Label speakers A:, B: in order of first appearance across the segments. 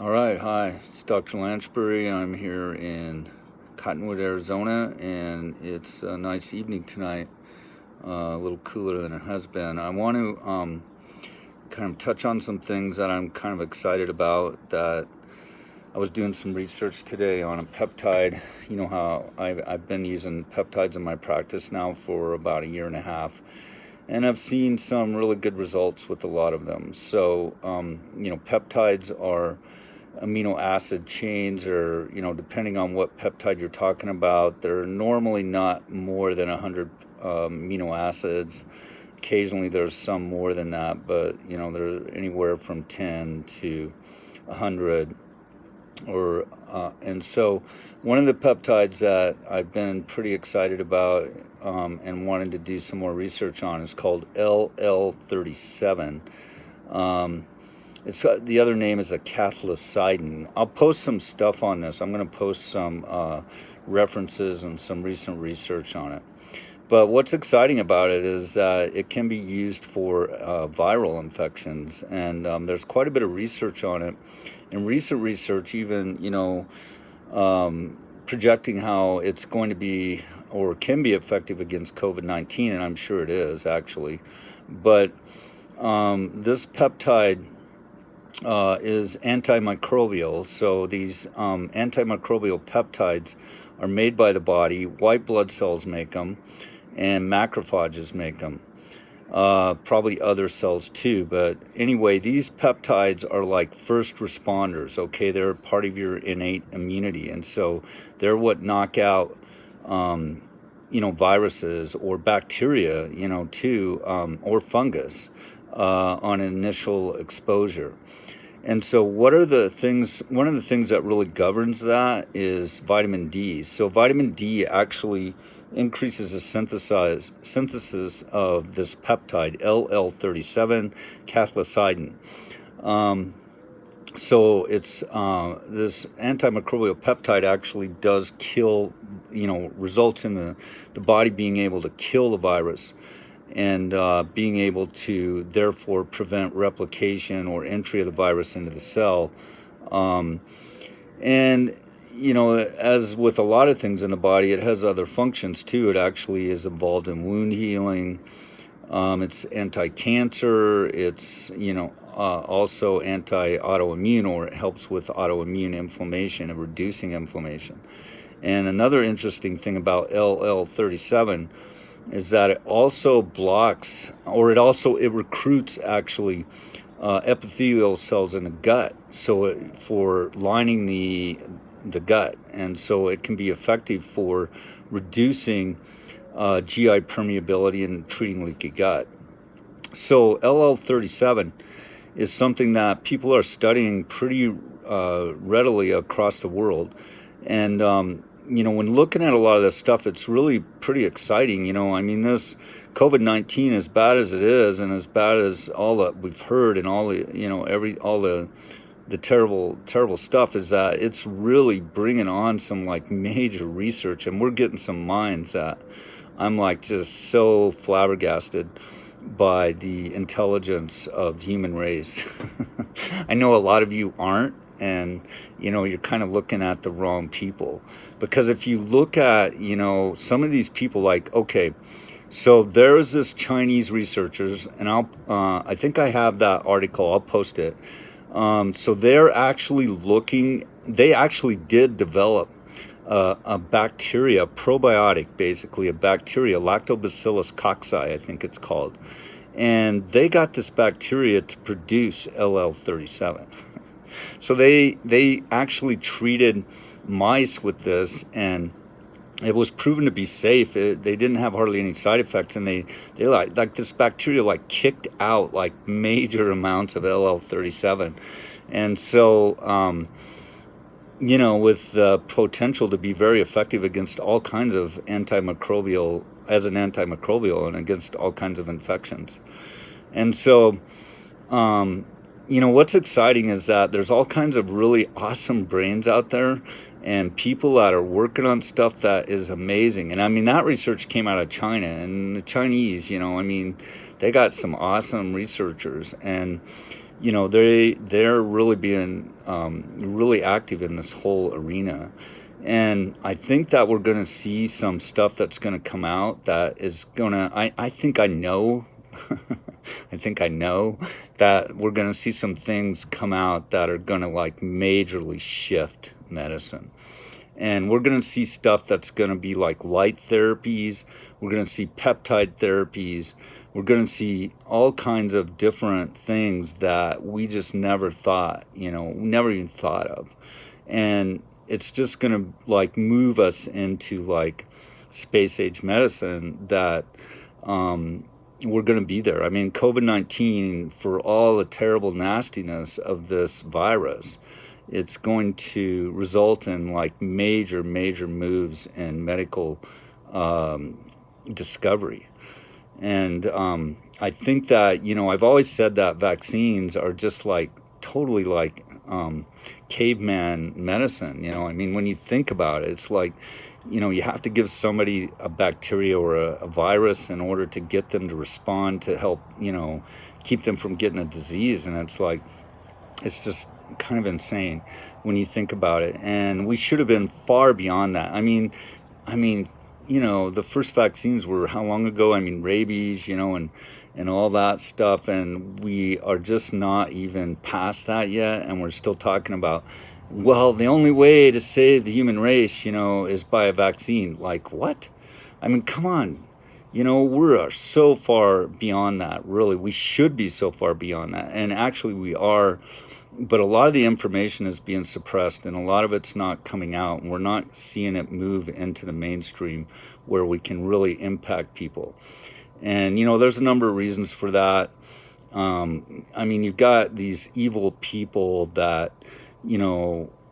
A: All right, hi, it's Dr. Lanchbury. I'm here in Cottonwood, Arizona, and it's a nice evening tonight, a little cooler than it has been. I want to kind of touch on some things that I'm kind of excited about. That I was doing some research today on a peptide. You know how I've been using peptides in my practice now for about a year and a half, and I've seen some really good results with a lot of them. So, peptides are amino acid chains, or depending on what peptide you're talking about, they're normally not more than 100 amino acids. Occasionally there's some more than that, but they're anywhere from 10 to 100. And so one of the peptides that I've been pretty excited about, and wanted to do some more research on, is called LL37. The other name is a cathelicidin. I'll post some stuff on this. I'm going to post some references and some recent research on it. But what's exciting about it is it can be used for viral infections, and there's quite a bit of research on it. And recent research, even projecting how it's going to be or can be effective against COVID-19, and I'm sure it is actually. But this peptide is antimicrobial. So these antimicrobial peptides are made by the body. White blood cells make them, and macrophages make them. Probably other cells too. But anyway, these peptides are like first responders. Okay, they're part of your innate immunity, and so they're what knock out viruses or bacteria, too, or fungus on initial exposure. And so one of the things that really governs that is vitamin D. So vitamin D actually increases the synthesis of this peptide, LL37 cathelicidin. So it's this antimicrobial peptide actually does kill, results in the body being able to kill the virus, and being able to therefore prevent replication or entry of the virus into the cell. And as with a lot of things in the body, it has other functions too. It actually is involved in wound healing. It's anti-cancer. It's also anti-autoimmune, or it helps with autoimmune inflammation and reducing inflammation. And another interesting thing about LL37 is that it also blocks, or it recruits actually epithelial cells in the gut, so for lining the gut, and so it can be effective for reducing GI permeability and treating leaky gut. So LL37 is something that people are studying pretty readily across the world, and when looking at a lot of this stuff, it's really pretty exciting. I mean, this COVID-19, as bad as it is, and as bad as all that we've heard, and all the all the terrible stuff, is that it's really bringing on some like major research, and we're getting some minds that I'm like just so flabbergasted by the intelligence of the human race. I know a lot of you aren't, and you're kind of looking at the wrong people, because if you look at some of these people, like, okay, so there's this Chinese researchers, and I think I have that article, I'll post it. So they're actually they actually did develop a bacteria, probiotic, basically a bacteria, Lactobacillus cocci, I think it's called. And they got this bacteria to produce LL37. So they actually treated mice with this, and it was proven to be safe. They didn't have hardly any side effects, and they like this bacteria like kicked out like major amounts of LL37. And so with the potential to be very effective against all kinds of antimicrobial and against all kinds of infections. And so what's exciting is that there's all kinds of really awesome brains out there, and people that are working on stuff that is amazing. And I mean, that research came out of China, and the Chinese, they got some awesome researchers, and they're really being really active in this whole arena. And I think that we're going to see some stuff that's going to come out that is going to, I think I know, I think I know that we're going to see some things come out that are going to like majorly shift medicine. And we're going to see stuff that's going to be like light therapies. We're going to see peptide therapies. We're going to see all kinds of different things that we just never thought, never even thought of. And it's just going to like move us into like space age medicine that we're going to be there. I mean, COVID-19, for all the terrible nastiness of this virus, it's going to result in like major moves in medical discovery. And I think that, I've always said that vaccines are just like totally like caveman medicine. I mean, when you think about it, it's like, you have to give somebody a bacteria or a virus in order to get them to respond to help, keep them from getting a disease. And it's like, it's just kind of insane when you think about it. And we should have been far beyond that. I mean, the first vaccines were how long ago? I mean, rabies, and all that stuff. And we are just not even past that yet. And we're still talking about, well, the only way to save the human race, is by a vaccine. Like, what? I mean, come on. We are so far beyond that, really. We should be so far beyond that. And actually we are. But a lot of the information is being suppressed, and a lot of it's not coming out, and we're not seeing it move into the mainstream where we can really impact people. And, there's a number of reasons for that. I mean, you've got these evil people that,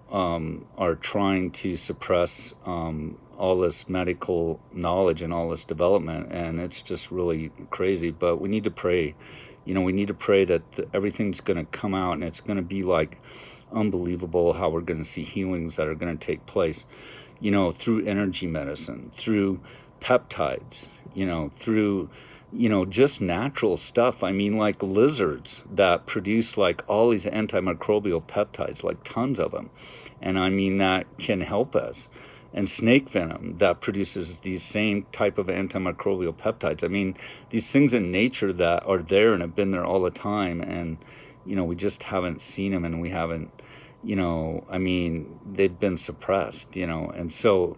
A: are trying to suppress all this medical knowledge and all this development, and it's just really crazy. But we need to pray. We need to pray that everything's going to come out, and it's going to be like unbelievable how we're going to see healings that are going to take place, through energy medicine, through peptides, through, just natural stuff. I mean, like lizards that produce like all these antimicrobial peptides, like tons of them. And I mean, that can help us. And snake venom that produces these same type of antimicrobial peptides. I mean, these things in nature that are there and have been there all the time, and we just haven't seen them, and we haven't, I mean, they've been suppressed, and so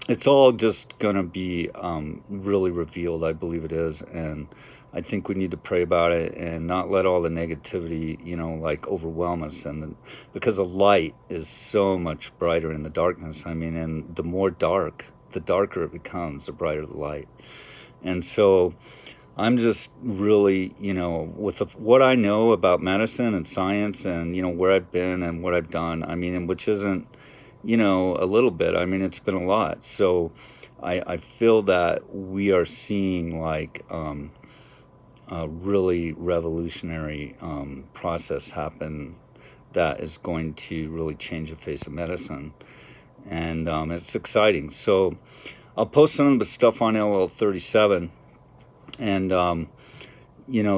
A: it's all just gonna be really revealed. I believe it is, and I think we need to pray about it and not let all the negativity, like overwhelm us. And because the light is so much brighter in the darkness. I mean, and the more dark, the darker it becomes, the brighter the light. And so I'm just really, with what I know about medicine and science and, where I've been and what I've done, I mean, and which isn't, a little bit, I mean, it's been a lot. So I feel that we are seeing like, a really revolutionary process happen that is going to really change the face of medicine. And it's exciting. So I'll post some of the stuff on LL37. And,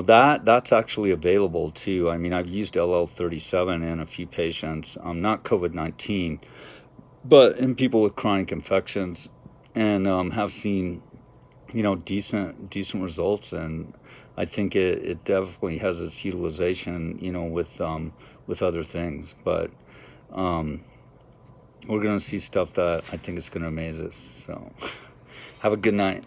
A: that's actually available too. I mean, I've used LL37 in a few patients, not COVID-19, but in people with chronic infections, and have seen, decent results. And I think it definitely has its utilization, with other things. But we're going to see stuff that I think is going to amaze us. So have a good night.